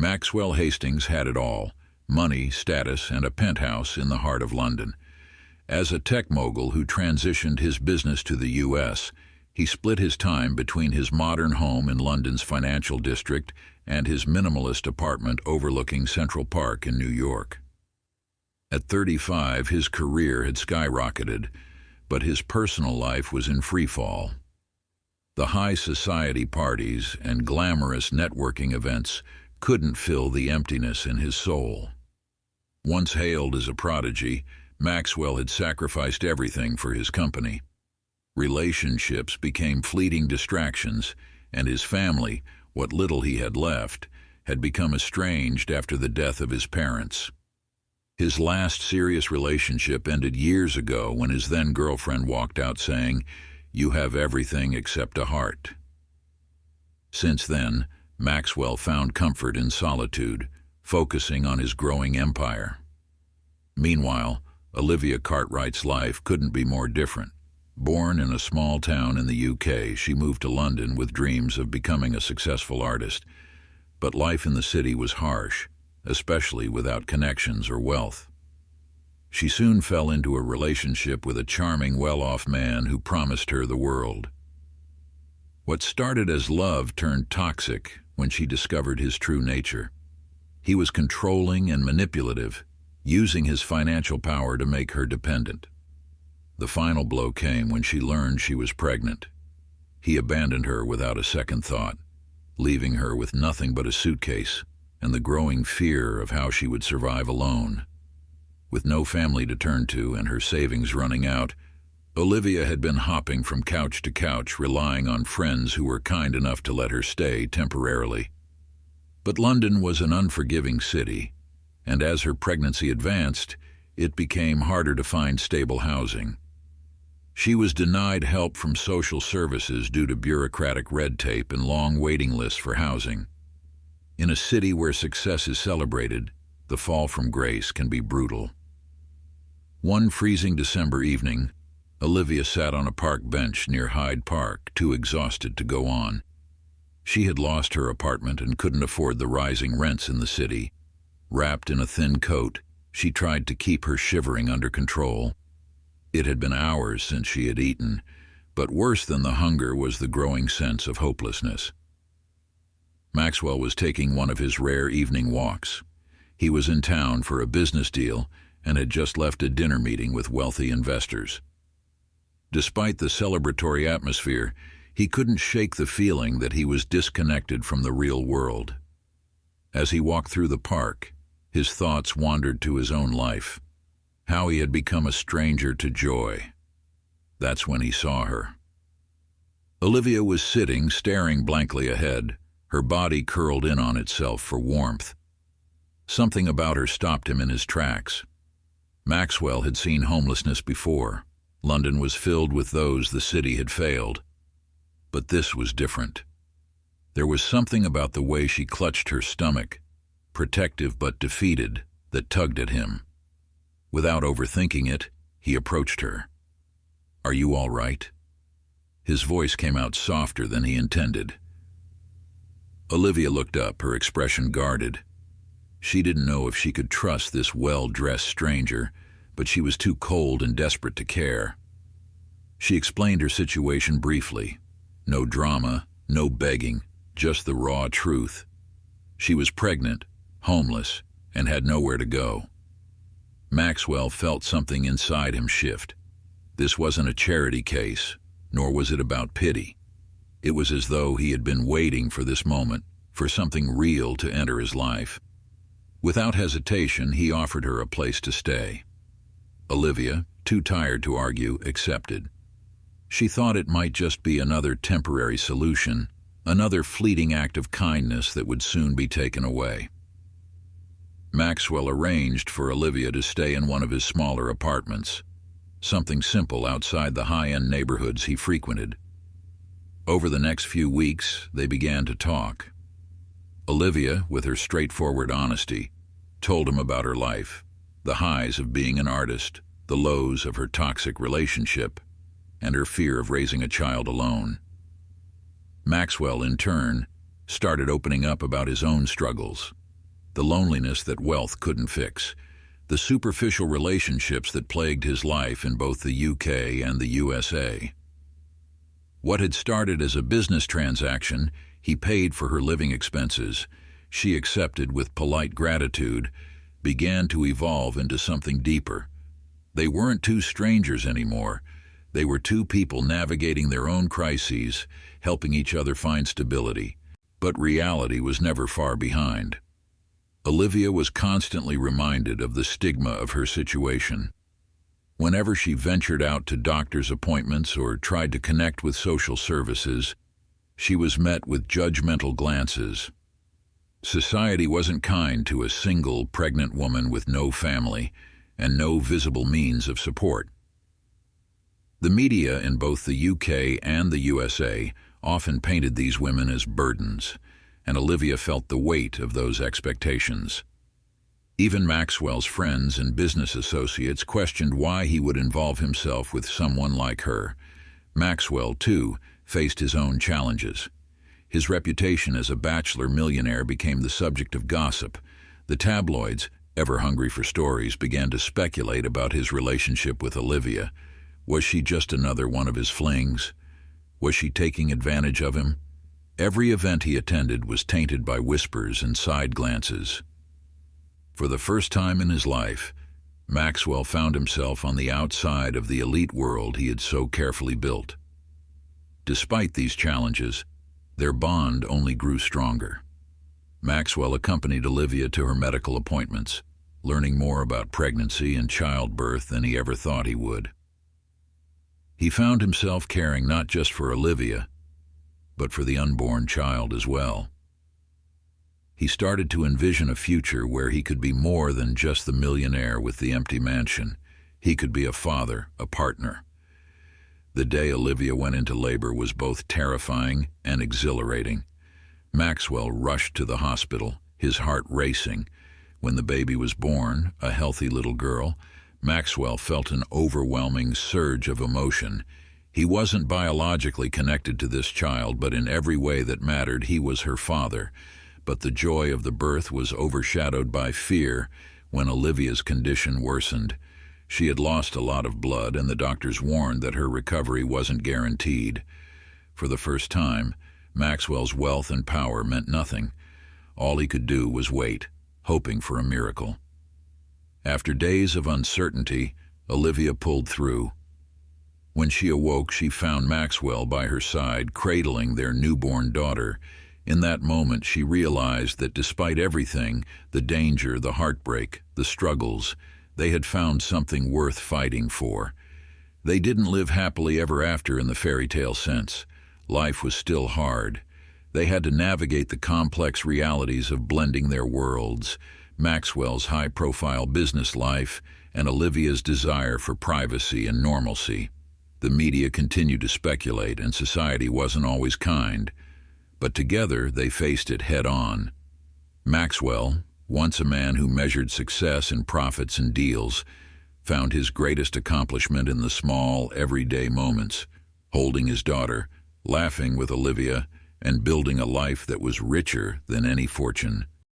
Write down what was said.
Maxwell Hastings had it all: money, status, and a penthouse in the heart of London. As a tech mogul who transitioned his business to the U.S., he split his time between his modern home in London's financial district and his minimalist apartment overlooking Central Park in New York. At 35, his career had skyrocketed, but his personal life was in freefall. The high society parties and glamorous networking events couldn't fill the emptiness in his soul. Once hailed as a prodigy, Maxwell had sacrificed everything for his company. Relationships became fleeting distractions, and his family, what little he had left, had become estranged after the death of his parents. His last serious relationship ended years ago when his then-girlfriend walked out saying, "You have everything except a heart." Since then, Maxwell found comfort in solitude, focusing on his growing empire. Meanwhile, Olivia Cartwright's life couldn't be more different. Born in a small town in the UK, she moved to London with dreams of becoming a successful artist. But life in the city was harsh, especially without connections or wealth. She soon fell into a relationship with a charming, well-off man who promised her the world. What started as love turned toxic when she discovered his true nature. He was controlling and manipulative, using his financial power to make her dependent. The final blow came when she learned she was pregnant. He abandoned her without a second thought, leaving her with nothing but a suitcase and the growing fear of how she would survive alone. With no family to turn to and her savings running out, Olivia had been hopping from couch to couch, relying on friends who were kind enough to let her stay temporarily. But London was an unforgiving city, and as her pregnancy advanced, it became harder to find stable housing. She was denied help from social services due to bureaucratic red tape and long waiting lists for housing. In a city where success is celebrated, the fall from grace can be brutal. One freezing December evening, Olivia sat on a park bench near Hyde Park, too exhausted to go on. She had lost her apartment and couldn't afford the rising rents in the city. Wrapped in a thin coat, she tried to keep her shivering under control. It had been hours since she had eaten, but worse than the hunger was the growing sense of hopelessness. Maxwell was taking one of his rare evening walks. He was in town for a business deal and had just left a dinner meeting with wealthy investors. Despite the celebratory atmosphere, he couldn't shake the feeling that he was disconnected from the real world. As he walked through the park, his thoughts wandered to his own life, how he had become a stranger to joy. That's when he saw her. Olivia was sitting, staring blankly ahead, her body curled in on itself for warmth. Something about her stopped him in his tracks. Maxwell had seen homelessness before. London was filled with those the city had failed. But this was different. There was something about the way she clutched her stomach, protective but defeated, that tugged at him. Without overthinking it, he approached her. "Are you all right?" His voice came out softer than he intended. Olivia looked up, her expression guarded. She didn't know if she could trust this well-dressed stranger, but she was too cold and desperate to care. She explained her situation briefly. No drama, no begging, just the raw truth. She was pregnant, homeless, and had nowhere to go. Maxwell felt something inside him shift. This wasn't a charity case, nor was it about pity. It was as though he had been waiting for this moment, for something real to enter his life. Without hesitation, he offered her a place to stay. Olivia, too tired to argue, accepted. She thought it might just be another temporary solution, another fleeting act of kindness that would soon be taken away. Maxwell arranged for Olivia to stay in one of his smaller apartments, something simple outside the high-end neighborhoods he frequented. Over the next few weeks, they began to talk. Olivia, with her straightforward honesty, told him about her life, the highs of being an artist, the lows of her toxic relationship, and her fear of raising a child alone. Maxwell, in turn, started opening up about his own struggles, the loneliness that wealth couldn't fix, the superficial relationships that plagued his life in both the UK and the USA. What had started as a business transaction, he paid for her living expenses, she accepted with polite gratitude, began to evolve into something deeper. They weren't two strangers anymore. They were two people navigating their own crises, helping each other find stability. But reality was never far behind. Olivia was constantly reminded of the stigma of her situation. Whenever she ventured out to doctor's appointments or tried to connect with social services, she was met with judgmental glances. Society wasn't kind to a single pregnant woman with no family and no visible means of support. The media in both the UK and the USA often painted these women as burdens, and Olivia felt the weight of those expectations. Even Maxwell's friends and business associates questioned why he would involve himself with someone like her. Maxwell, too, faced his own challenges. His reputation as a bachelor millionaire became the subject of gossip. The tabloids, ever hungry for stories, began to speculate about his relationship with Olivia. Was she just another one of his flings? Was she taking advantage of him? Every event he attended was tainted by whispers and side glances. For the first time in his life, Maxwell found himself on the outside of the elite world he had so carefully built. Despite these challenges, their bond only grew stronger. Maxwell accompanied Olivia to her medical appointments, learning more about pregnancy and childbirth than he ever thought he would. He found himself caring not just for Olivia, but for the unborn child as well. He started to envision a future where he could be more than just the millionaire with the empty mansion. He could be a father, a partner. The day Olivia went into labor was both terrifying and exhilarating. Maxwell rushed to the hospital, his heart racing. When the baby was born, a healthy little girl, Maxwell felt an overwhelming surge of emotion. He wasn't biologically connected to this child, but in every way that mattered, he was her father. But the joy of the birth was overshadowed by fear when Olivia's condition worsened. She had lost a lot of blood, and the doctors warned that her recovery wasn't guaranteed. For the first time, Maxwell's wealth and power meant nothing. All he could do was wait, hoping for a miracle. After days of uncertainty, Olivia pulled through. When she awoke, she found Maxwell by her side, cradling their newborn daughter. In that moment, she realized that despite everything, the danger, the heartbreak, the struggles, they had found something worth fighting for. They didn't live happily ever after in the fairy tale sense. Life was still hard. They had to navigate the complex realities of blending their worlds, Maxwell's high-profile business life and Olivia's desire for privacy and normalcy. The media continued to speculate, and society wasn't always kind. But together, they faced it head-on. Maxwell, once a man who measured success in profits and deals, found his greatest accomplishment in the small, everyday moments, holding his daughter, laughing with Olivia, and building a life that was richer than any fortune